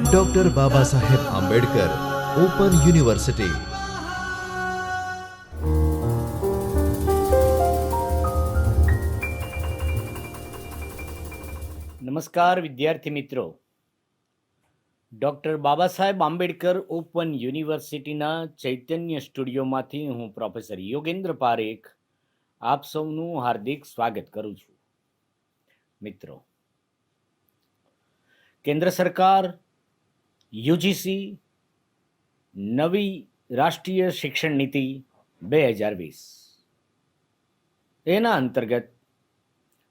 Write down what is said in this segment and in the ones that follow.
Doctor Baba Saheb Ambedkar open university. નમસ્કાર વિદ્યાર્થી મિત્રો. ડૉક્ટર બાબા સાહેબ આંબેડકર ઓપન યુનિવર્સિટીના ચૈતન્ય સ્ટુડિયોમાંથી હું પ્રોફેસર યોગેન્દ્ર પારેખ આપ સૌનું હાર્દિક સ્વાગત કરું છું. મિત્રો, કેન્દ્ર સરકાર યુજીસી નવી રાષ્ટ્રીય શિક્ષણ નીતિ 2020 એના અંતર્ગત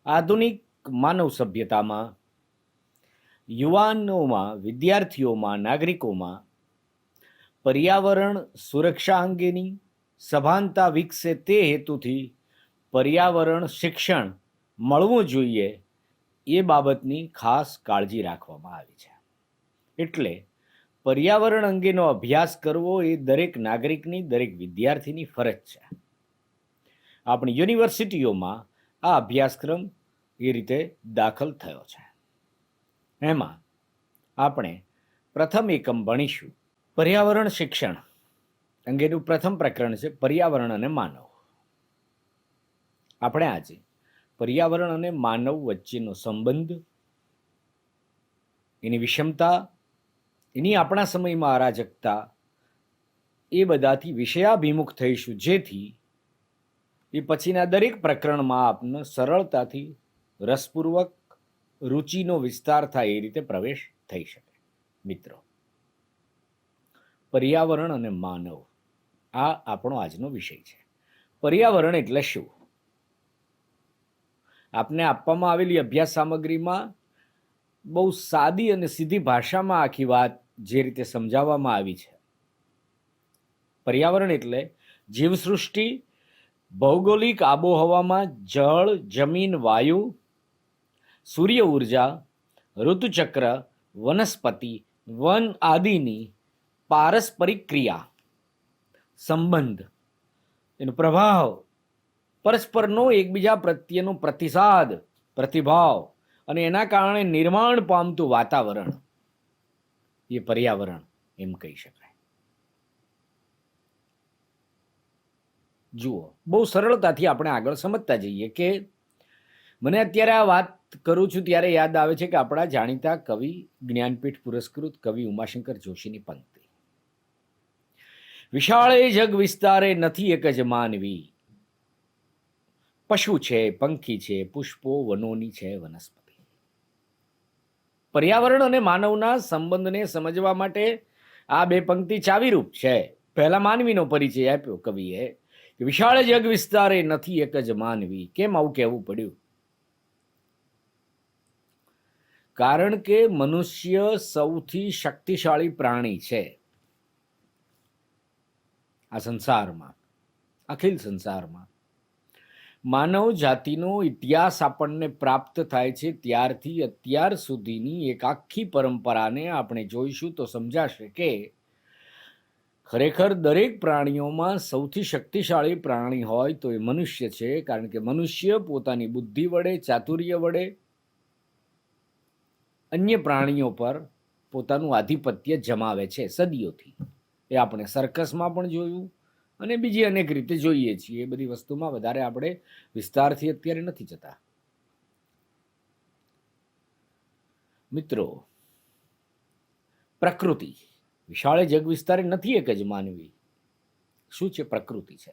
આધુનિક માનવ સભ્યતામાં યુવાનોમાં, વિદ્યાર્થીઓમાં, નાગરિકોમાં પર્યાવરણ સુરક્ષા અંગેની સભાનતા વિકસે તે હેતુથી પર્યાવરણ શિક્ષણ મળવું જોઈએ એ બાબતની ખાસ કાળજી રાખવામાં આવી છે. એટલે પર્યાવરણ અંગેનો અભ્યાસ કરવો એ દરેક નાગરિકની, દરેક વિદ્યાર્થીની ફરજ છે. આપણી યુનિવર્સિટીઓમાં આ અભ્યાસક્રમ એ રીતે દાખલ થયો છે. એમાં આપણે પ્રથમ એકમ ભણીશું પર્યાવરણ શિક્ષણ અંગેનું પ્રથમ પ્રકરણ છે પર્યાવરણ અને માનવ. આપણે આજે પર્યાવરણ અને માનવ વચ્ચેનો સંબંધ, એની વિષમતા, એની આપણા સમયમાં અરાજકતા એ બધાથી વિષયાભિમુખ થઈશું, જેથી એ પછીના દરેક પ્રકરણમાં આપને સરળતાથી, રસપૂર્વક, રુચિનો વિસ્તાર થાય એ રીતે પ્રવેશ થઈ શકે. મિત્રો, પર્યાવરણ અને માનવ આ આપણો આજનો વિષય છે. પર્યાવરણ એટલે શું? આપને આપવામાં આવેલી અભ્યાસ સામગ્રીમાં બહુ સાદી અને સીધી ભાષામાં આખી વાત જે રીતે સમજાવવામાં આવી છે. પર્યાવરણ એટલે જીવસૃષ્ટિ, ભૌગોલિક આબોહવામાં જળ, જમીન, વાયુ, સૂર્ય ઉર્જા, ઋતુચક્ર, વનસ્પતિ, વન આદિની પારસ્પરિક ક્રિયા, સંબંધ, એનો પ્રભાવ, પરસ્પરનો એકબીજા પ્રત્યેનો પ્રતિસાદ, પ્રતિભાવ અને એના કારણે નિર્માણ પામતું વાતાવરણ એ પર્યાવરણ એમ કહી શકાય. જુઓ, બહુ સરળતાથી આપણે આગળ સમજતા જઈએ કે મને અત્યારે આ વાત કરું છું ત્યારે યાદ આવે છે કે આપણા જાણીતા કવિ, જ્ઞાનપીઠ પુરસ્કૃત કવિ ઉમાશંકર જોશીની પંક્તિ, વિશાળે જગ વિસ્તારે નથી એક જ માનવી, પશુ છે, પંખી છે, પુષ્પો, વનોની છે વનસ્પતિ. પર્યાવરણ અને માનવના સંબંધને સમજવા માટે આ બે પંક્તિ ચાવીરૂપ છે. પહેલા માનવીનો પરિચય આપ્યો કવિએ કે વિશાળ જગ વિસ્તારે નથી એક જ માનવી. કેમ આવું કહેવું પડ્યું? કારણ કે મનુષ્ય સૌથી શક્તિશાળી પ્રાણી છે આ સંસારમાં, અખિલ સંસારમાં. માનવ જાતિનો ઇતિહાસ આપણને પ્રાપ્ત થાય છે ત્યારથી અત્યાર સુધીની એક આખી પરંપરાને આપણે જોઈશું તો સમજાશે કે ખરેખર દરેક પ્રાણીઓમાં સૌથી શક્તિશાળી પ્રાણી હોય તો એ મનુષ્ય છે. કારણ કે મનુષ્ય પોતાની બુદ્ધિ વડે, ચાતુર્ય વડે અન્ય પ્રાણીઓ પર પોતાનું આધિપત્ય જમાવે છે સદીઓથી. એ આપણે સર્કસમાં પણ જોયું અને બીજી અનેક રીતે જોઈએ છીએ. એ બધી વસ્તુમાં વધારે આપણે વિસ્તારથી અત્યારે નથી જતા. મિત્રો, પ્રકૃતિ વિશાળે જગ વિસ્તારે નથી એક જ માનવી. શું છે પ્રકૃતિ? છે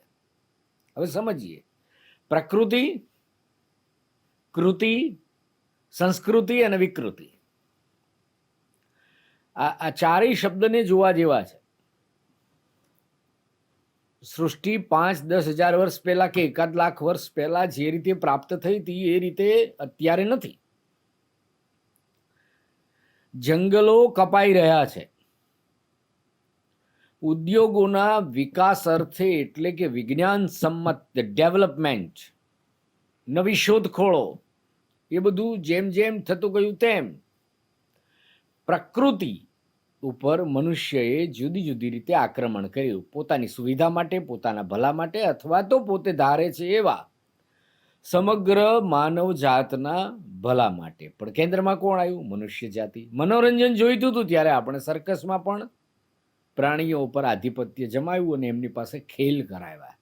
હવે સમજીએ. પ્રકૃતિ, કૃતિ, સંસ્કૃતિ અને વિકૃતિ, આ ચારેય શબ્દને જોવા જેવા છે. સૃષ્ટિ 5-10 હજાર વર્ષ પહેલા કે 1 લાખ વર્ષ પહેલા જે રીતે પ્રાપ્ત થઈ હતી એ રીતે અત્યારે નથી. જંગલો કપાઈ રહ્યા છે. ઉદ્યોગોના વિકાસ અર્થે, એટલે કે વિજ્ઞાન સંમત ડેવલપમેન્ટ, નવી શોધખોળો, એ બધું જેમ જેમ થતું ગયું તેમ પ્રકૃતિ ઉપર મનુષ્યએ જુદી જુદી રીતે આક્રમણ કર્યું. પોતાની સુવિધા માટે, પોતાના ભલા માટે, અથવા તો પોતે ધારે છે એવા સમગ્ર માનવ જાતના ભલા માટે. પણ કેન્દ્રમાં કોણ આવ્યું? મનુષ્ય જાતિ. મનોરંજન જોઈતું હતું ત્યારે આપણે સર્કસમાં પણ પ્રાણીઓ ઉપર આધિપત્ય જમાવ્યું અને એમની પાસે ખેલ કરાવ્યા.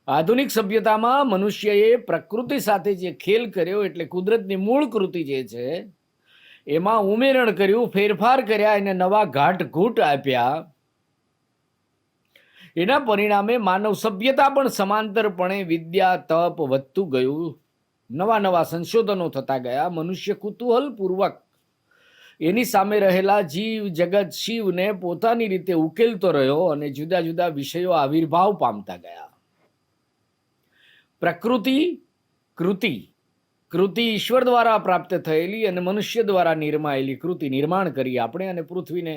આધુનિક સભ્યતામાં મનુષ્યએ પ્રકૃતિ સાથે જે ખેલ કર્યો એટલે કુદરતની મૂળ કૃતિ જે છે એમાં ઉમેરણ કર્યું, ફેરફાર કર્યા, એને નવા ઘાટઘૂટ આપ્યા. એના પરિણામે માનવ સભ્યતા પણ સમાંતરપણે વિદ્યા તપ વધતું ગયું, નવા નવા સંશોધનો થતા ગયા. મનુષ્ય કુતૂહલપૂર્વક એની સામે રહેલા જીવ જગત શિવને પોતાની રીતે ઉકેલતો રહ્યો અને જુદા જુદા વિષયો આવિર્ભાવ પામતા ગયા. પ્રકૃતિ કૃતિ ઈશ્વર દ્વારા પ્રાપ્ત થયેલી અને મનુષ્ય દ્વારા નિર્માયેલી કૃતિ નિર્માણ કરી આપણે અને પૃથ્વીને,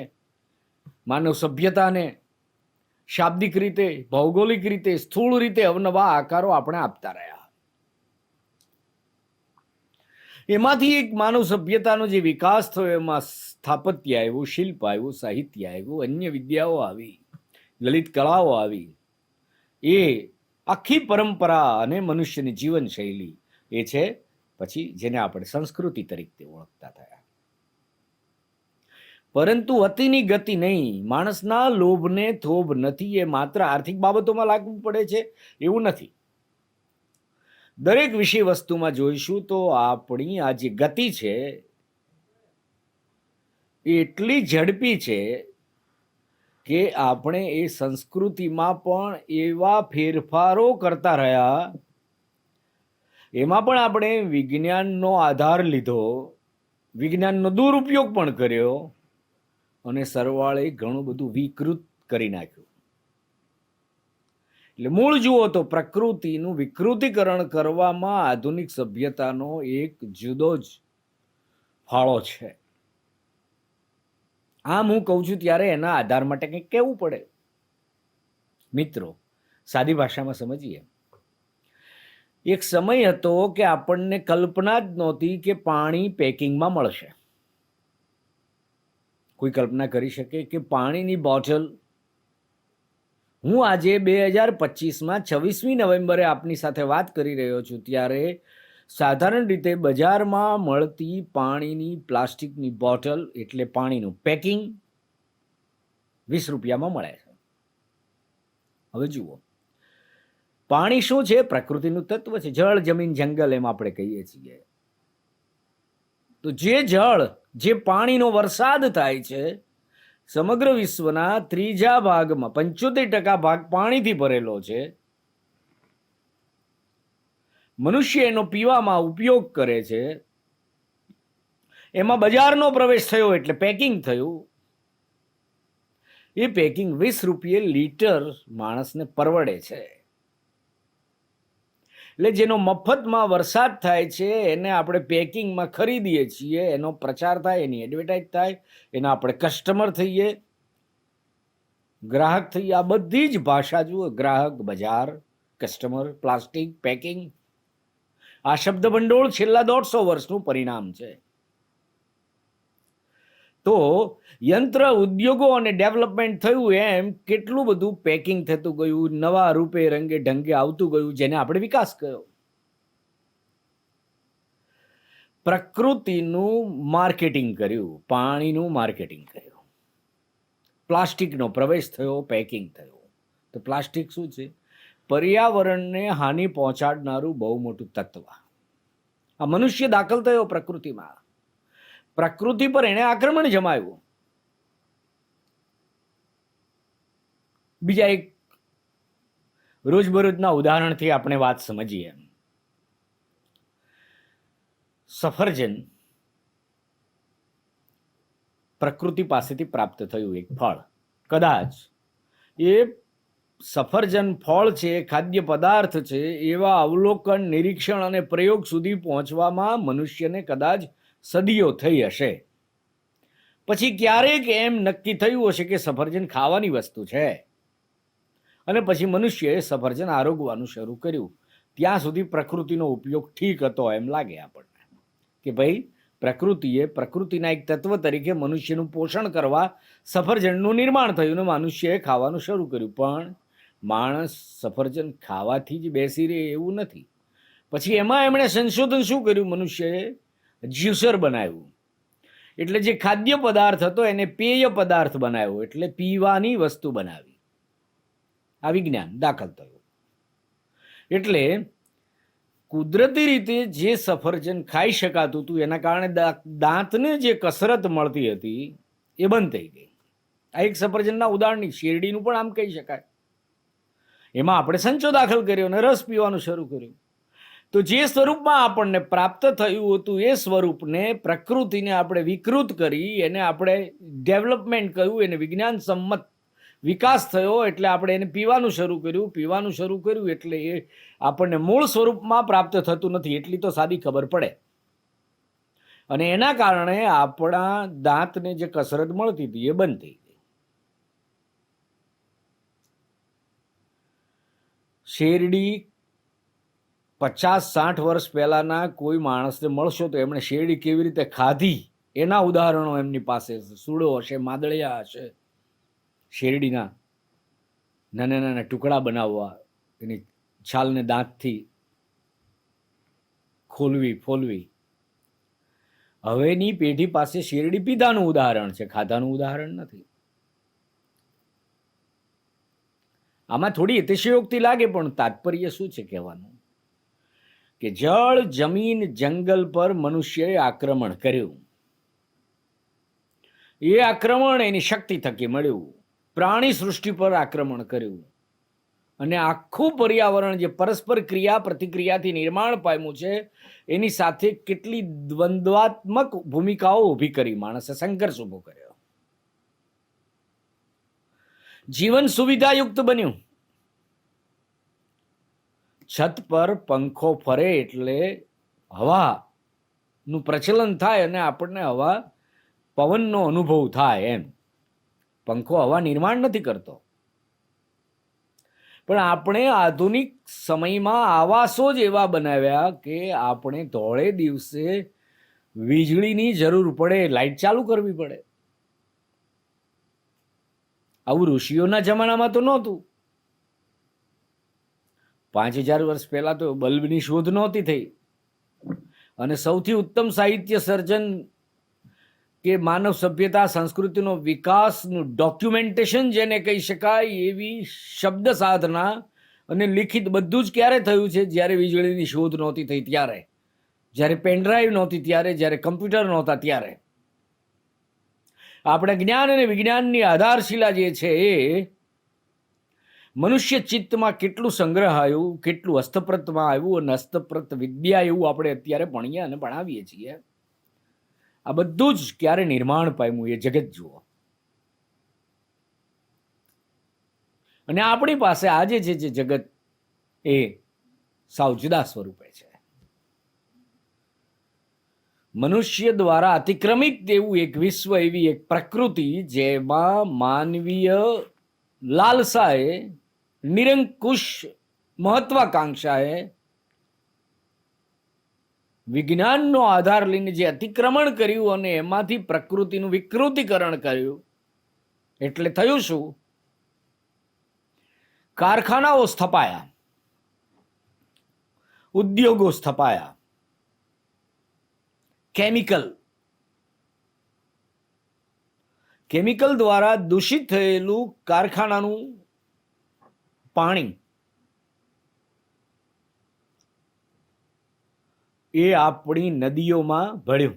માનવ સભ્યતાને શાબ્દિક રીતે, ભૌગોલિક રીતે, સ્થૂળ રીતે અવનવા આકારો આપણે આપતા રહ્યા. એમાંથી એક માનવ સભ્યતાનો જે વિકાસ થયો એમાં સ્થાપત્ય આવ્યું, શિલ્પ આવ્યું, સાહિત્ય આવ્યું, અન્ય વિદ્યાઓ આવી, લલિત કળાઓ આવી. એ આખી પરંપરા અને મનુષ્યની જીવનશૈલી એ છે પછી જેને આપણે સંસ્કૃતિ તરીકે ઓળખતા થયા. પરંતુ અતિની ગતિ નહીં, માણસના લોભને થોભ નથી. એ માત્ર આર્થિક બાબતોમાં લાગુ પડે છે એવું નથી. દરેક વિષય વસ્તુમાં જોઈશું તો આપણી આ જે ગતિ છે એ એટલી ઝડપી છે કે આપણે એ સંસ્કૃતિમાં પણ એવા ફેરફારો કરતા રહ્યા, એમાં પણ આપણે વિજ્ઞાનનો આધાર લીધો, વિજ્ઞાનનો દુરુપયોગ પણ કર્યો અને સરવાળે ઘણું બધું વિકૃત કરી નાખ્યું. એટલે મૂળ જુઓ તો પ્રકૃતિનું વિકૃતિકરણ કરવામાં આધુનિક સભ્યતાનો એક જુદો જ ફાળો છે. આમ હું કહું છું ત્યારે એના આધાર માટે કંઈક કહેવું પડે. મિત્રો, સાદી ભાષામાં સમજીએ. એક સમય હતો કે આપણને કલ્પના જ નહોતી કે પાણી પેકિંગમાં મળશે. કોઈ કલ્પના કરી શકે કે પાણીની બોટલ, હું આજે 2025માં 26મી નવેમ્બરે આપની સાથે વાત કરી રહ્યો છું ત્યારે સાધારણ રીતે બજારમાં મળતી પાણીની પ્લાસ્ટિકની બોટલ એટલે પાણીનું પેકિંગ 20 રૂપિયામાં મળે છે. હવે જુઓ, પાણી શું છે? પ્રકૃતિનું તત્વ છે. જળ, જમીન, જંગલ એમ આપણે કહીએ છીએ. તો જે જળ, જે પાણીનો વરસાદ થાય છે, સમગ્ર વિશ્વના ત્રીજા ભાગમાં 75% ભાગ પાણીથી ભરેલો છે. મનુષ્ય એનો પીવામાં ઉપયોગ કરે છે. એમાં બજારનો પ્રવેશ થયો એટલે પેકિંગ થયું. એ પેકિંગ 20 રૂપિયે લીટર માણસને પરવડે છે. એટલે જેનો મફતમાં વરસાદ થાય છે એને આપણે પેકિંગમાં ખરીદીએ છીએ, એનો પ્રચાર થાય, એની એડવર્ટાઇઝ થાય, એના આપણે કસ્ટમર થઈએ, ગ્રાહક થઈએ. આ બધી જ ભાષા જુઓ, ગ્રાહક, બજાર, કસ્ટમર, પ્લાસ્ટિક, પેકિંગ. આ શબ્દ ભંડોળ છેલ્લા 150 વર્ષનું પરિણામ છે. તો યંત્ર ઉદ્યોગો અને ડેવલપમેન્ટ થયું એમ કેટલું બધું પેકિંગ થતું ગયું, નવા રૂપે રંગે ઢંગે આવતું ગયું, જેને આપણે વિકાસ કહ્યો. પ્રકૃતિનું માર્કેટિંગ કર્યું, પાણીનું માર્કેટિંગ કર્યું, પ્લાસ્ટિકનો પ્રવેશ થયો, પેકિંગ થયો. તો પ્લાસ્ટિક શું છે? પર્યાવરણને હાનિ પહોંચાડનારું બહુ મોટું તત્વ. આ મનુષ્ય દાખલ થયો પ્રકૃતિમાં, પ્રકૃતિ પર એણે આક્રમણ જમાવ્યું. બીજા એક રોજબરોજના ઉદાહરણથી આપણે વાત સમજીએ. સફરજન પ્રકૃતિ પાસેથી પ્રાપ્ત થયું એક ફળ. કદાચ એ સફરજન ફળ છે, ખાદ્ય પદાર્થ છે, એવા અવલોકન, નિરીક્ષણ અને પ્રયોગ સુધી પહોંચવામાં મનુષ્યને કદાચ સદીઓ થઈ હશે. પછી ક્યારેક એમ નક્કી થયું હશે કે સફરજન ખાવાની વસ્તુ છે અને પછી મનુષ્યએ સફરજન આરોગવાનું શરૂ કર્યું. ત્યાં સુધી પ્રકૃતિનો ઉપયોગ ઠીક હતો એમ લાગે આપણને કે ભાઈ પ્રકૃતિએ પ્રકૃતિના એક તત્વ તરીકે મનુષ્યનું પોષણ કરવા સફરજનનું નિર્માણ થયું ને મનુષ્યએ ખાવાનું શરૂ કર્યું. પણ માણસ સફરજન ખાવાથી જ બેસી રહે એવું નથી. પછી એમાં એમણે સંશોધન શું કર્યું? મનુષ્યએ જ્યુસર બનાવ્યું, એટલે જે ખાદ્ય પદાર્થ હતો એને પેય પદાર્થ બનાવ્યો, એટલે પીવાની વસ્તુ બનાવી. આ વિજ્ઞાન દાખલ થયું. એટલે કુદરતી રીતે જે સફરજન ખાઈ શકાતું હતું એના કારણે દાંતને જે કસરત મળતી હતી એ બંધ થઈ ગઈ. આ એક સફરજનના ઉદાહરણની, શેરડીનું પણ આમ કહી શકાય. એમાં આપણે સંચો દાખલ કર્યો અને રસ પીવાનું શરૂ કર્યું. તો જે સ્વરૂપમાં આપણને પ્રાપ્ત થયું હતું એ સ્વરૂપને, પ્રકૃતિને આપણે વિકૃત કરી, એને આપણે ડેવલપમેન્ટ કહ્યું, એને વિજ્ઞાન સંમત વિકાસ થયો, એટલે આપણે એને પીવાનું શરૂ કર્યું એટલે એ આપણને મૂળ સ્વરૂપમાં પ્રાપ્ત થતું નથી, એટલી તો સાદી ખબર પડે. અને એના કારણે આપણા દાંતને જે કસરત મળતી હતી એ બંધ થઈ ગઈ. શેરડી 50-60 વર્ષ પહેલાના કોઈ માણસને મળશો તો એમણે શેરડી કેવી રીતે ખાધી એના ઉદાહરણો એમની પાસે છે. સૂડો હશે, માદળિયા હશે, શેરડીના નાના નાના ટુકડા બનાવવા, એની છાલને દાંતથી ફોલવી. હવેની પેઢી પાસે શેરડી પીધાનું ઉદાહરણ છે, ખાધાનું ઉદાહરણ નથી. આમાં થોડી અતિશયોક્તિ લાગે, પણ તાત્પર્ય શું છે કહેવાનું? કે જળ, જમીન, જંગલ પર મનુષ્યએ આક્રમણ કર્યું. એ આક્રમણ એની શક્તિ થકી મળ્યું. પ્રાણી સૃષ્ટિ પર આક્રમણ કર્યું. અને આખું પર્યાવરણ જે પરસ્પર ક્રિયા પ્રતિક્રિયાથી નિર્માણ પામ્યું છે એની સાથે કેટલી દ્વંદ્વાત્મક ભૂમિકાઓ ઊભી કરી. માણસે સંઘર્ષ ઊભો કર્યો. જીવન સુવિધાયુક્ત બન્યું. છત પર પંખો ફરે એટલે હવાનું પ્રચલન થાય અને આપણને પવનનો અનુભવ થાય. એમ પંખો હવા નિર્માણ નથી કરતો, પણ આપણે આધુનિક સમયમાં આવાસો જ એવા બનાવ્યા કે આપણે ધોળે દિવસે વીજળીની જરૂર પડે, લાઈટ ચાલુ કરવી પડે. આવું ઋષિઓના જમાનામાં તો નહોતું. 5000 વર્ષ પહેલા તો બલ્બની શોધ નહોતી થઈ. અને સૌથી ઉત્તમ સાહિત્ય સર્જન કે માનવ સભ્યતા સંસ્કૃતિનો વિકાસનું ડોક્યુમેન્ટેશન જેને કહી શકાય એવી શબ્દ સાધના અને લિખિત બધું જ ક્યારે થયું છે? જ્યારે વીજળીની શોધ નહોતી થઈ ત્યારે, જ્યારે પેનડ્રાઈવ નહોતી ત્યારે, જ્યારે કમ્પ્યુટર નહોતા ત્યારે. આપણે જ્ઞાન અને વિજ્ઞાનની આધારશિલા જે છે એ મનુષ્ય ચિત્તમાં કેટલું સંગ્રહાયું, કેટલું હસ્તપ્રતમાં આવ્યું, અને હસ્તપ્રત વિદ્યા એવું આપણે અત્યારે ભણીએ અને ભણાવીએ છીએ. આ બધું જ ક્યારે નિર્માણ પામ્યું એ જગત જુઓ. અને આપણી પાસે આજે જે જગત એ સાવ જુદા સ્વરૂપે છે. મનુષ્ય દ્વારા અતિક્રમિત એવું એક વિશ્વ, એવી એક પ્રકૃતિ જેમાં માનવીય લાલસાએ, નિરંકુશ મહત્વાકાંક્ષાએ વિજ્ઞાનનો આધાર લઈને જે અતિક્રમણ કર્યું અને એમાંથી પ્રકૃતિનું વિકૃતિકરણ કર્યું, એટલે થયું શું? કારખાનાઓ સ્થપાયા, ઉદ્યોગો સ્થપાયા, કેમિકલ દ્વારા દૂષિત થયેલું કારખાનાનું પાણી એ આપણી નદીઓમાં ભળ્યું.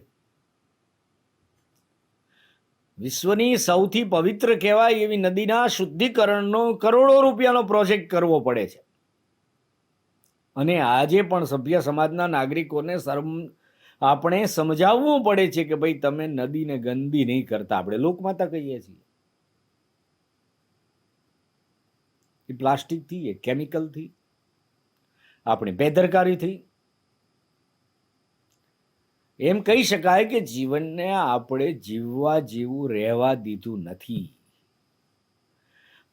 વિશ્વની સૌથી પવિત્ર કહેવાય એવી નદીના શુદ્ધિકરણનો કરોડો રૂપિયાનો પ્રોજેક્ટ કરવો પડે છે. અને આજે પણ સભ્ય સમાજના નાગરિકોને આપણે સમજાવવું પડે છે કે ભાઈ તમે નદીને ગંદી નહીં કરતા. આપણે લોકમાતા કહીએ છીએ. એ પ્લાસ્ટિકથી, એ કેમિકલથી, આપણી બેદરકારીથી. એમ કહી શકાય કે જીવનને આપણે જીવવા જેવું રહેવા દીધું નથી.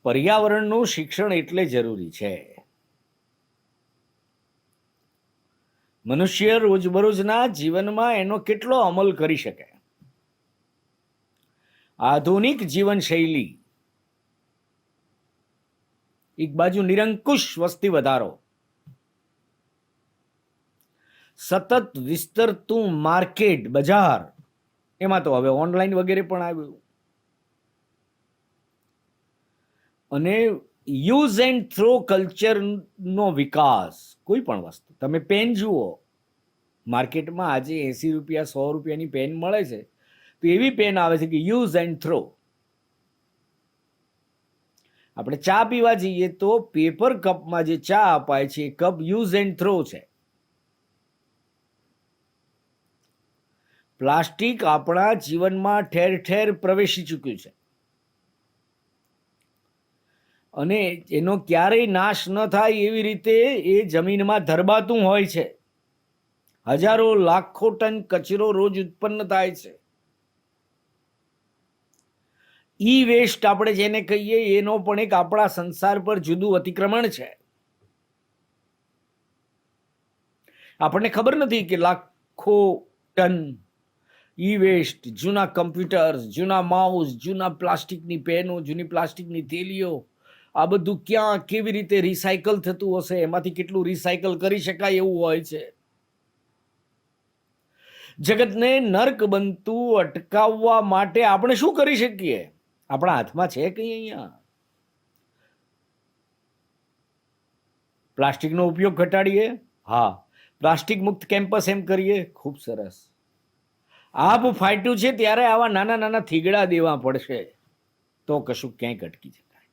પર્યાવરણનું શિક્ષણ એટલે જરૂરી છે. મનુષ્ય રોજબરોજના જીવનમાં એનો કેટલો અમલ કરી શકે? આધુનિક જીવનશૈલી, એક બાજુ નિરંકુશ વસ્તી વધારો, સતત વિસ્તરતું માર્કેટ, બજાર, એમાં તો હવે ઓનલાઈન વગેરે પણ આવ્યું. અને યુઝ એન્ડ થ્રો કલ્ચરનો વિકાસ. કોઈ પણ વસ્તુ, તમે પેન જુઓ, માર્કેટમાં આજે 80 રૂપિયા 100 રૂપિયાની પેન મળે છે, તો એવી પેન આવે છે કે યુઝ એન્ડ થ્રો. આપણે ચા પીવા જઈએ તો પેપર કપમાં જે ચા અપાય છે એ કપ યુઝ એન્ડ થ્રો છે. પ્લાસ્ટિક આપણા જીવનમાં ઠેર ઠેર પ્રવેશી ચૂક્યું છે અને એનો ક્યારેય નાશ ન થાય એવી રીતે એ જમીનમાં ધરબાતું હોય છે. હજારો લાખો ટન કચરો રોજ ઉત્પન્ન થાય છે. ઈ વેસ્ટ આપણે જેને કહીએ, એનો પણ એક આપણા સંસાર પર જુદું અતિક્રમણ છે. આપણને ખબર નથી કે લાખો ટન ઈ વેસ્ટ, જૂના કમ્પ્યુટર્સ, જૂના માઉસ, જૂના પ્લાસ્ટિકની પેનો, જૂની પ્લાસ્ટિકની થેલીઓ, આ બધું ક્યાં કેવી રીતે રિસાયકલ થતું હશે, એમાંથી કેટલું રિસાયકલ કરી શકાય એવું હોય છે. જગતને નર્ક બનતું અટકાવવા માટે આપણે શું કરી શકીએ? આપણા હાથમાં છે કઈ અહીંયા? પ્લાસ્ટિકનો ઉપયોગ ઘટાડીએ, હા. પ્લાસ્ટિક મુક્ત કેમ્પસ એમ કરીએ, ખૂબ સરસ. આપ ફાટ્યું છે ત્યારે આવા નાના નાના થીગડા દેવા પડશે, તો કશું ક્યાંય અટકી શકાય.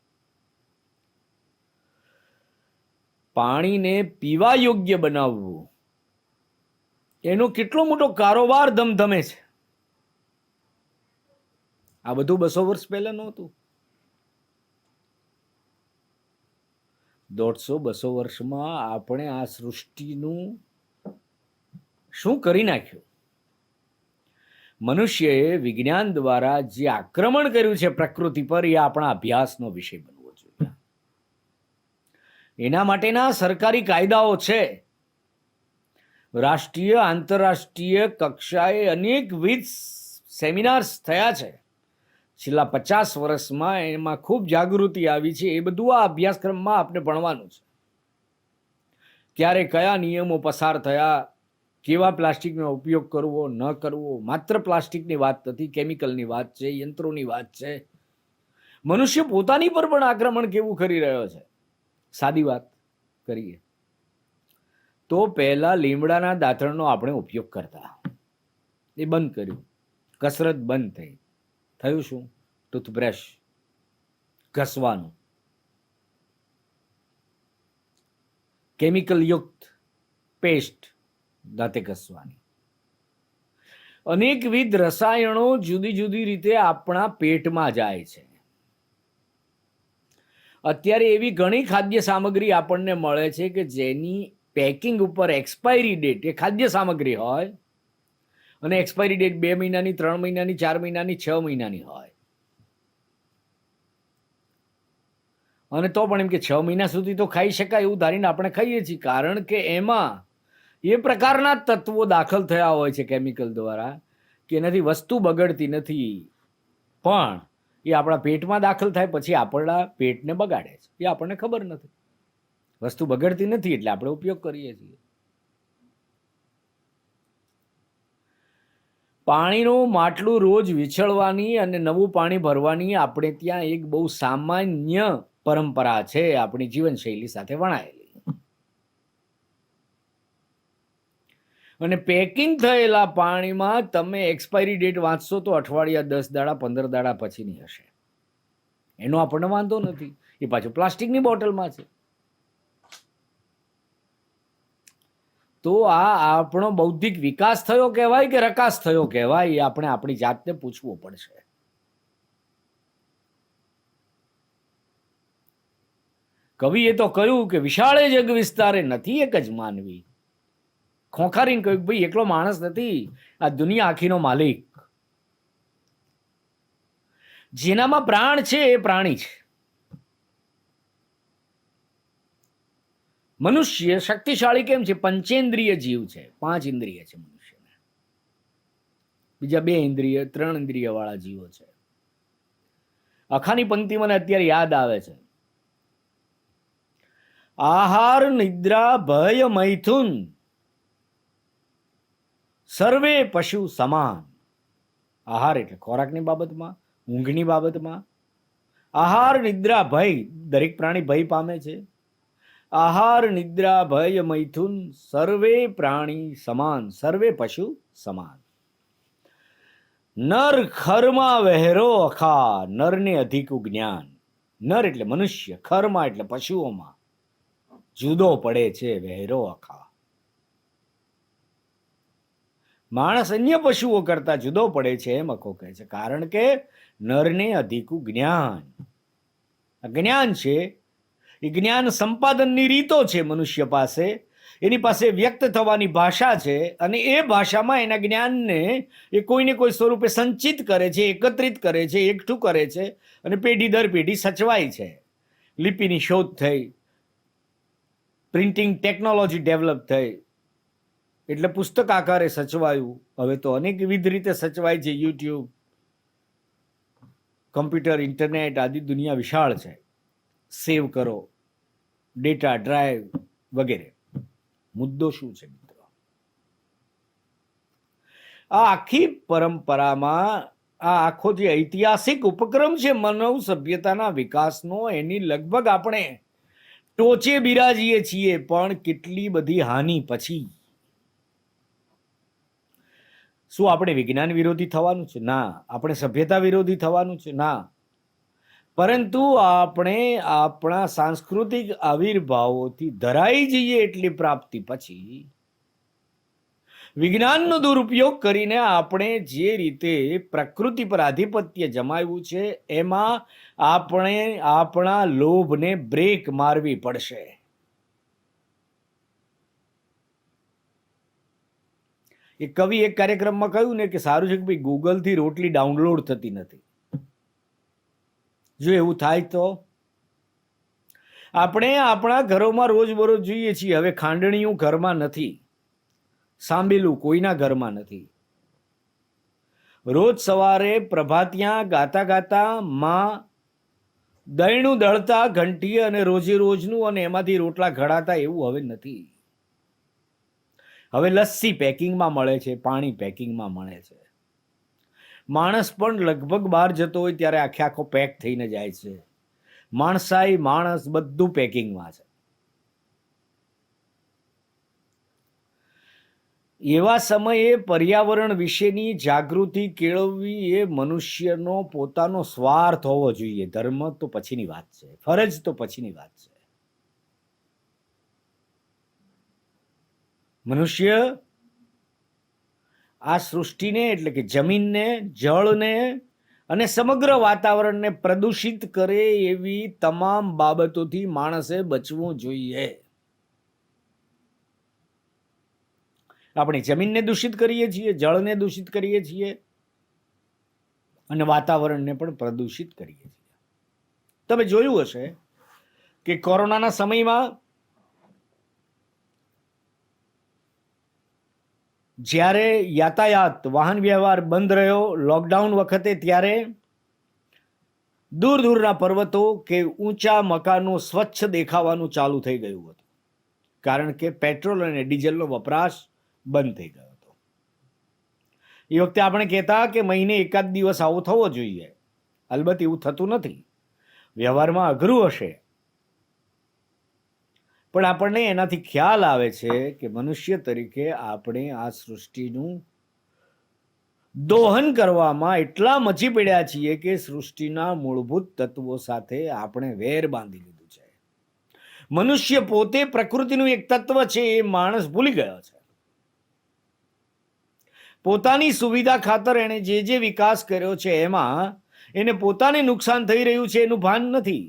પાણીને પીવા યોગ્ય બનાવવું, એનો કેટલો મોટો કારોબાર ધમધમે છે. આ બધું 200 વર્ષ પહેલા નહોતું. 150-200 વર્ષમાં આપણે આ સૃષ્ટિનું શું કરી નાખ્યું? મનુષ્યએ વિજ્ઞાન દ્વારા જે આક્રમણ કર્યું છે પ્રકૃતિ પર, એ આપણા અભ્યાસનો વિષય બનવો જોઈએ. એના માટેના સરકારી કાયદાઓ છે. રાષ્ટ્રીય આંતરરાષ્ટ્રીય કક્ષાએ અનેકવિધ સેમિનાર્સ થયા છે છેલ્લા 50 વર્ષમાં. એમાં ખૂબ જાગૃતિ આવી છે. એ બધું આ અભ્યાસક્રમમાં આપણે ભણવાનું છે. ક્યારે કયા નિયમો પસાર થયા, કેવા પ્લાસ્ટિકનો ઉપયોગ કરવો ન કરવો. માત્ર પ્લાસ્ટિકની વાત નથી, કેમિકલની વાત છે, યંત્રોની વાત છે. મનુષ્ય પોતાની પર પણ આક્રમણ કેવું કરી રહ્યો છે. સાદી વાત કરીએ તો પહેલા લીમડાના દાંતણનો આપણે ઉપયોગ કરતા, એ બંધ કર્યું. કસરત બંધ થઈ. થયું શું? ટૂથબ્રશ, ઘસવાનું, કેમિકલ યુક્ત પેસ્ટ દાંતે ઘસવાની. અનેકવિધ રસાયણો જુદી જુદી રીતે આપણા પેટમાં જાય છે. અત્યારે એવી ઘણી ખાદ્ય સામગ્રી આપણને મળે છે કે જેની પેકિંગ ઉપર એક્સપાયરી ડેટ, એ ખાદ્ય સામગ્રી હોય અને એક્સપાયરી ડેટ 2 મહિનાની, 3 મહિનાની, 4 મહિનાની, 6 મહિનાની હોય. અને તો પણ એમ કે 6 મહિના સુધી તો ખાઈ શકાય એવું ધારીને આપણે ખાઈએ છીએ, કારણ કે એમાં એ પ્રકારના તત્વો દાખલ થયા હોય છે કેમિકલ દ્વારા કે એનાથી વસ્તુ બગડતી નથી, પણ એ આપણા પેટમાં દાખલ થાય પછી આપણા પેટને બગાડે છે. એ આપણને ખબર નથી. વસ્તુ બગડતી નથી એટલે આપણે ઉપયોગ કરીએ છીએ. પાણીનું માટલું રોજ વિછળવાની અને નવું પાણી ભરવાની આપણે ત્યાં એક બહુ સામાન્ય પરંપરા છે, આપણી જીવનશૈલી સાથે વણાયેલી. અને પેકિંગ થયેલા પાણીમાં તમે એક્સપાયરી ડેટ વાંચશો તો અઠવાડિયા, 10 દાડા, 15 દાડા પછીની હશે. એનો આપણને વાંધો નથી, એ પાછું પ્લાસ્ટિકની બોટલમાં છે. તો આ આપણો બૌદ્ધિક વિકાસ થયો કહેવાય કે રકાસ થયો કહેવાય, એ આપણે આપણી જાતને પૂછવું પડશે. કવિએ તો કહ્યું કે વિશાળે જગ વિસ્તારે નથી એક જ માનવી. ખોખારીને કહ્યું ભાઈ એકલો માણસ નથી, આ દુનિયા આખીનો માલિક. જેનામાં પ્રાણ છે એ પ્રાણી છે. મનુષ્ય શક્તિશાળી કેમ છે? પંચેન્દ્રિય જીવ છે. 5 ઇન્દ્રિય છે મનુષ્યને. બીજા 2 ઇન્દ્રિય, 3 ઇન્દ્રિય વાળા જીવો છે. અખાની પંક્તિ મને અત્યારે યાદ આવે છે. આહાર, નિદ્રા, ભય, મૈથુન સર્વે પશુ સમાન. આહાર એટલે ખોરાકની બાબતમાં, ઊંઘની બાબતમાં. આહાર નિદ્રા ભય, દરેક પ્રાણી ભય પામે છે. આહાર નિદ્રા ભય મૈથુન સર્વે પ્રાણી સમાન, સર્વે પશુ સમાન. નર ખરમાં વહેરો અખા, નરને અધિકું જ્ઞાન. નર એટલે મનુષ્ય, ખરમાં એટલે પશુઓમાં જુદો પડે છે વહેરો અખા. માણસ અન્ય પશુઓ કરતા જુદો પડે છે એમ અખો કહે છે, કારણ કે નરને અધિકું જ્ઞાન. જ્ઞાન છે એ જ્ઞાન સંપાદનની રીતો છે મનુષ્ય પાસે. એની પાસે વ્યક્ત થવાની ભાષા છે અને એ ભાષામાં એના જ્ઞાનને એ કોઈને કોઈ સ્વરૂપે સંચિત કરે છે, એકત્રિત કરે છે, એકઠું કરે છે અને પેઢી દર પેઢી સચવાય છે. લિપિની શોધ થઈ, પ્રિન્ટિંગ ટેકનોલોજી ડેવલપ થઈ એટલે પુસ્તક આકારે સચવાયું. હવે તો અનેકવિધ રીતે સચવાય છે. યુટ્યુબ, કમ્પ્યુટર, ઇન્ટરનેટ આદિ દુનિયા વિશાળ છે. સેવ કરો, ડેટા ડ્રાઈવ વગેરે. મુદ્દો શું છે મિત્રો? આ આખી પરંપરામાં આ આખો જે ઐતિહાસિક ઉપક્રમ છે માનવ સભ્યતાના વિકાસનો, એની લગભગ આપણે ટોચે બિરાજીએ છીએ. પણ કેટલી બધી હાનિ પછી. શું આપણે વિજ્ઞાન વિરોધી થવાનું છે? ના. આપણે સભ્યતા વિરોધી થવાનું છે? ના. પરંતુ આપણે આપણા સાંસ્કૃતિક આવિર્ભાવોથી ધરાઈ જઈએ એટલી પ્રાપ્તિ પછી વિજ્ઞાનનો દુરુપયોગ કરીને આપણે જે રીતે પ્રકૃતિ પર આધિપત્ય જમાવ્યું છે એમાં આપણે આપણા લોભને બ્રેક મારવી પડશે. એ કવિ એક કાર્યક્રમમાં કહ્યું ને કે સારું છે કે ભાઈ ગૂગલથી રોટલી ડાઉનલોડ થતી નથી. જો એવું થાય તો આપણે આપણા ઘરોમાં રોજબરોજ જોઈએ છીએ. હવે ખાંડણીયું ઘરમાં નથી, સાંભેલું કોઈના ઘરમાં નથી. રોજ સવારે પ્રભાતિયા ગાતા ગાતા માં દહીંનું દળતા ઘંટી અને રોજે રોજનું અને એમાંથી રોટલા ઘડાતા એવું હવે નથી. હવે લસ્સી પેકિંગમાં મળે છે, પાણી પેકિંગમાં મળે છે. માણસ પણ લગભગ બહાર જતો હોય ત્યારે આખે આખો પેક થઈને જાય છે. માણસાઈ માણસ બધું પેકિંગમાં છે. એવા સમયે પર્યાવરણ વિશેની જાગૃતિ કેળવવી એ મનુષ્યનો પોતાનો સ્વાર્થ હોવો જોઈએ. ધર્મ તો પછીની વાત છે, ફરજ તો પછીની વાત છે. મનુષ્ય આ સૃષ્ટિને એટલે કે જમીનને, જળને અને સમગ્ર વાતાવરણને પ્રદૂષિત કરે એવી તમામ બાબતોથી માણસે બચવું જોઈએ. આપણે જમીનને દૂષિત કરીએ છીએ, જળને દૂષિત કરીએ છીએ અને વાતાવરણને પણ પ્રદૂષિત કરીએ છીએ. તમે જોયું હશે કે કોરોનાના સમયમાં જ્યારે યાતાયાત, વાહન વ્યવહાર બંધ રહ્યો લોકડાઉન વખતે, ત્યારે દૂર દૂરના પર્વતો કે ઊંચા મકાનો સ્વચ્છ દેખાવાનું ચાલુ થઈ ગયું હતું. કારણ કે પેટ્રોલ અને ડીઝલનો વપરાશ બંધ થઈ ગયો હતો. એ વખતે આપણે કહેતા કે મહિને એકાદ દિવસ આવો થવો જોઈએ. અલબત્ત એવું થતું નથી, વ્યવહારમાં અઘરું હશે. પણ આપણને એનાથી ખ્યાલ આવે છે કે મનુષ્ય તરીકે આપણે આ સૃષ્ટિનું દોહન કરવામાં એટલા મચી પડ્યા છીએ કે સૃષ્ટિના મૂળભૂત તત્વો સાથે આપણે વેર બાંધી લીધું છે. મનુષ્ય પોતે પ્રકૃતિનું એક તત્વ છે એ માણસ ભૂલી ગયો છે. પોતાની સુવિધા ખાતર એણે જે જે વિકાસ કર્યો છે એમાં એને પોતાને નુકસાન થઈ રહ્યું છે એનું ભાન નથી.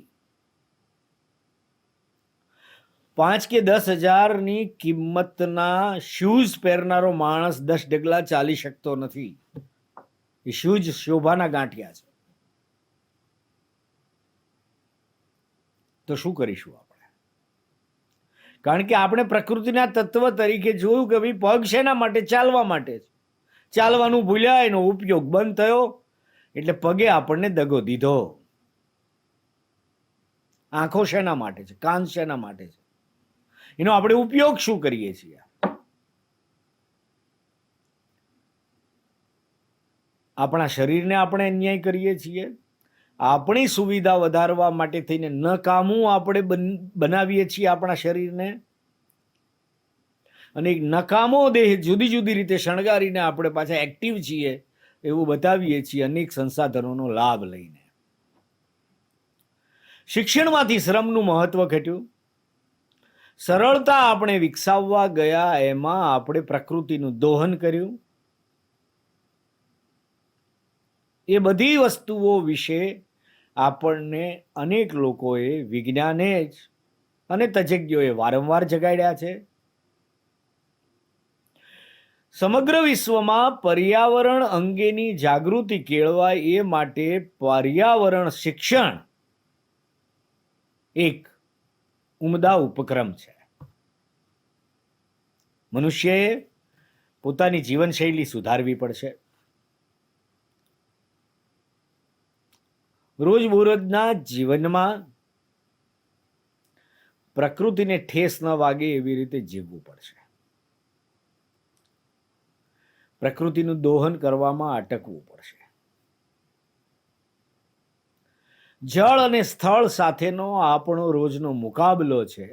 5 કે 10,000ની કિંમતના શૂઝ પહેરનારો માણસ 10 ડગલા ચાલી શકતો નથી. એ શૂઝ શોભાના ગાંઠિયા છે. તો શું કરીશું આપણે? કારણ કે આપણે પ્રકૃતિના તત્વ તરીકે જોયું કે ભાઈ પગ શેના માટે? ચાલવા માટે છે. ચાલવાનું ભૂલ્યા, એનો ઉપયોગ બંધ થયો એટલે પગે આપણને દગો દીધો. આંખો શેના માટે છે? કાન શેના માટે છે? એનો આપણે ઉપયોગ શું કરીએ છીએ? આપણા શરીરને આપણે અન્યાય કરીએ છીએ. આપણી સુવિધા વધારવા માટે થઈને નકામું આપણે બનાવીએ છીએ આપણા શરીરને, અને એક નકામો દેહ જુદી જુદી રીતે શણગારીને આપણે પાછા એક્ટિવ છીએ એવું બતાવીએ છીએ અનેક સંસાધનોનો લાભ લઈને. શિક્ષણમાંથી શ્રમનું મહત્વ ઘટ્યું. સરળતા આપણે વિકસાવવા ગયા એમાં આપણે પ્રકૃતિનું દોહન કર્યું. એ બધી વસ્તુઓ વિશે આપણને અનેક લોકોએ, વિજ્ઞાને જ અને તજજ્ઞોએ વારંવાર જગાડ્યા છે. સમગ્ર વિશ્વમાં પર્યાવરણ અંગેની જાગૃતિ કેળવાય એ માટે પર્યાવરણ શિક્ષણ એક ઉમદા ઉપક્રમ છે. મનુષ્યએ પોતાની જીવનશૈલી સુધારવી પડશે. રોજબરોજના જીવનમાં પ્રકૃતિને ઠેસ ન વાગે એવી રીતે જીવવું પડશે. પ્રકૃતિનું દોહન કરવામાં અટકવું પડશે. જળ અને સ્થળ સાથેનો આપણો રોજનો મુકાબલો છે,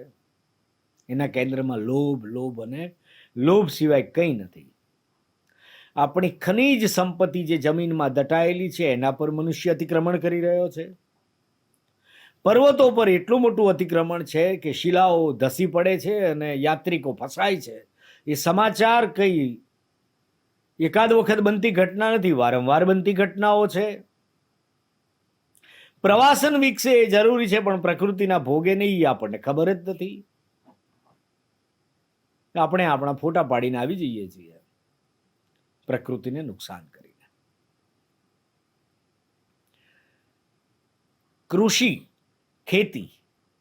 એના કેન્દ્રમાં લોભ અને લોભ સિવાય કંઈ નથી. આપણી ખનિજ સંપત્તિ જે જમીનમાં દટાયેલી છે એના પર મનુષ્ય અતિક્રમણ કરી રહ્યો છે. પર્વતો પર એટલું મોટું અતિક્રમણ છે કે શિલાઓ ધસી પડે છે અને યાત્રિકો ફસાય છે. એ સમાચાર કઈ એકાદ વખત બનતી ઘટના નથી, વારંવાર બનતી ઘટનાઓ છે. પ્રવાસન વિકસે એ જરૂરી છે, પણ પ્રકૃતિના ભોગે નહીં આપણને ખબર જ નથી. આપણે આપણા ફોટા પાડીને આવી જઈએ છીએ પ્રકૃતિને નુકસાન કરીને. કૃષિ, ખેતી,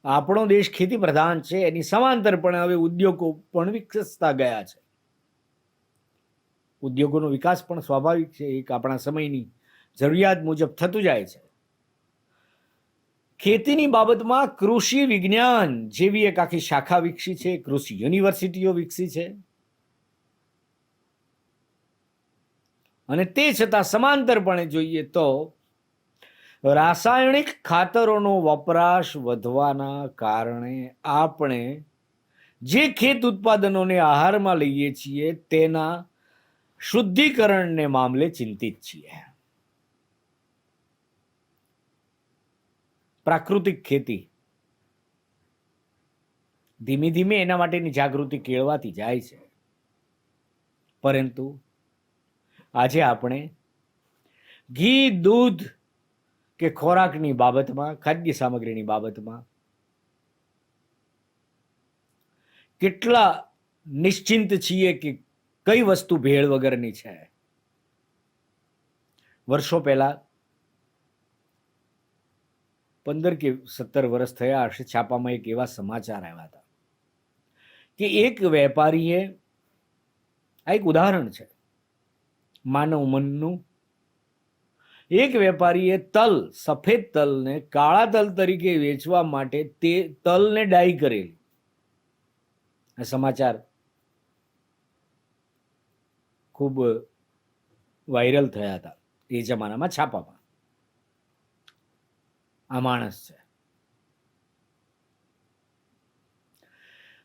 આપણો દેશ ખેતી પ્રધાન છે, એની સમાંતર પણ હવે ઉદ્યોગો પણ વિકસતા ગયા છે. ઉદ્યોગોનો વિકાસ પણ સ્વાભાવિક છે, એક આપણા સમયની જરૂરિયાત મુજબ થતું જાય છે. ખેતીની બાબતમાં કૃષિ વિજ્ઞાન જેવી એક આખી શાખા વિકસી છે, કૃષિ યુનિવર્સિટીઓ વિકસી છે. અને તે છતાં સમાંતરપણે જોઈએ તો રાસાયણિક ખાતરોનો વપરાશ વધવાના કારણે આપણે જે ખેત ઉત્પાદનોને આહારમાં લઈએ છીએ તેના શુદ્ધિકરણને મામલે ચિંતિત છીએ. પ્રાકૃતિક ખેતી ધીમે ધીમે એના માટેની જાગૃતિ કેળવાતી જાય છે, પરંતુ આજે આપણે ઘી, દૂધ કે ખોરાકની બાબતમાં, ખાદ્ય સામગ્રીની બાબતમાં કેટલા નિશ્ચિંત છીએ કે કઈ વસ્તુ ભેળ વગરની છે. વર્ષો પહેલા 15 કે 17 વર્ષ થયા હશે, છાપામાં એક એવા સમાચાર આવ્યા હતા કે એક વેપારીએ, આ એક ઉદાહરણ છે માનવ મનનું, એક વેપારીએ તલ, સફેદ તલને કાળા તલ તરીકે વેચવા માટે તે તલને ડાઈ કરેલી. આ સમાચાર ખૂબ વાયરલ થયા હતા એ જમાનામાં છાપામાં. આ માણસ છે.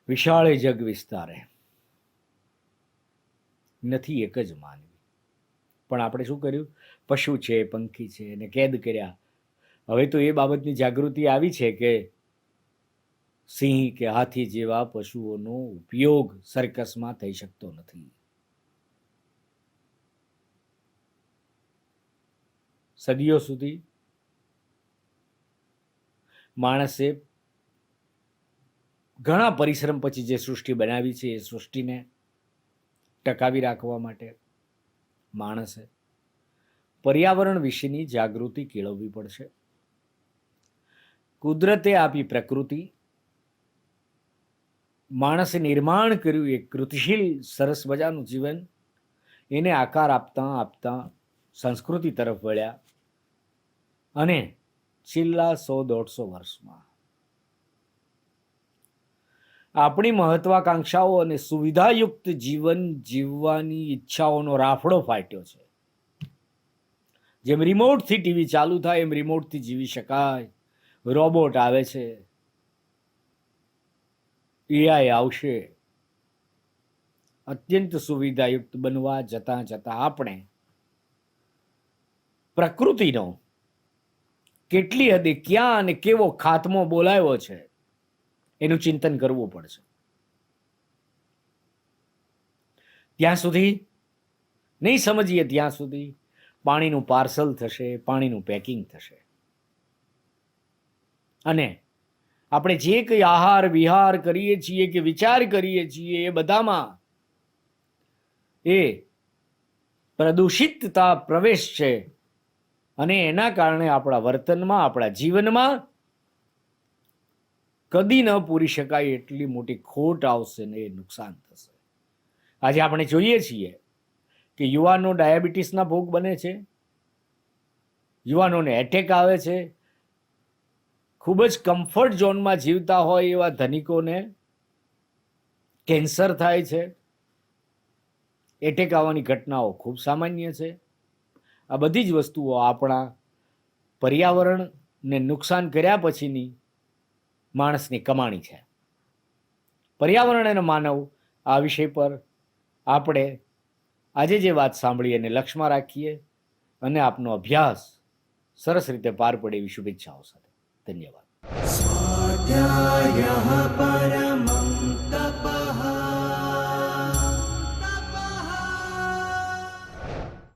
વિશાળે જગ વિસ્તારે, નથી એક જ માનવી. પણ આપણે શું કર્યું? પશુ છે, પંખી છે એને કેદ કર્યા. હવે તો એ બાબતની જાગૃતિ આવી છે કે સિંહ કે હાથી જેવા પશુઓનો ઉપયોગ સર્કસમાં થઈ શકતો નથી. સદીઓ સુધી માણસે ઘણા પરિશ્રમ પછી જે સૃષ્ટિ બનાવી છે એ સૃષ્ટિને ટકાવી રાખવા માટે માણસે પર્યાવરણ વિશેની જાગૃતિ કેળવવી પડશે. કુદરતે આપી પ્રકૃતિ, માણસે નિર્માણ કર્યું એક કૃતિશીલ સરસ મજાનું જીવન, એને આકાર આપતા આપતા સંસ્કૃતિ તરફ વળ્યા અને છેલ્લા 100-150 વર્ષમાં આપણી મહત્વાકાંક્ષાઓ અને સુવિધાયુક્ત જીવન જીવવાની ઈચ્છાઓનો રાફડો ફાટ્યો છે. જેમ રિમોટથી ટીવી ચાલુ થાય એમ રિમોટથી જીવી શકાય. રોબોટ આવે છે, એઆઈ આવશે. અત્યંત સુવિધાયુક્ત બનવા જતાં જતાં આપણે પ્રકૃતિનો કેટલી હદે ક્યાં અને કેવો ખાત્મો બોલાવ્યો છે એનું ચિંતન કરવું પડશે. ત્યાં સુધી નહીં સમજીએ ત્યાં સુધી પાણીનું પાર્સલ થશે, પાણીનું પેકિંગ થશે. અને આપણે જે કંઈ આહાર વિહાર કરીએ છીએ કે વિચાર કરીએ છીએ એ બધામાં એ પ્રદૂષિતતા પ્રવેશ છે. અને એના કારણે આપણા વર્તનમાં, આપણા જીવનમાં કદી ન પૂરી શકાય એટલી મોટી ખોટ આવશે ને એ નુકસાન થશે. આજે આપણે જોઈએ છીએ કે યુવાનો ડાયાબિટીસના ભોગ બને છે, યુવાનોને એટેક આવે છે. ખૂબ જ કમ્ફર્ટ ઝોનમાં જીવતા હોય એવા ધનિકોને કેન્સર થાય છે. એટેક આવવાની ઘટનાઓ ખૂબ સામાન્ય છે. આ બધી જ વસ્તુઓ આપણા પર્યાવરણને નુકસાન કર્યા પછીની માણસની કમાણી છે. પર્યાવરણ અને માનવ આ વિષય પર આપણે આજે જે વાત સાંભળી એને લક્ષ્યમાં રાખીએ અને આપનો અભ્યાસ સરસ રીતે પાર પડે એવી શુભેચ્છાઓ સાથે ધન્યવાદ. स्वाध्यायः परमः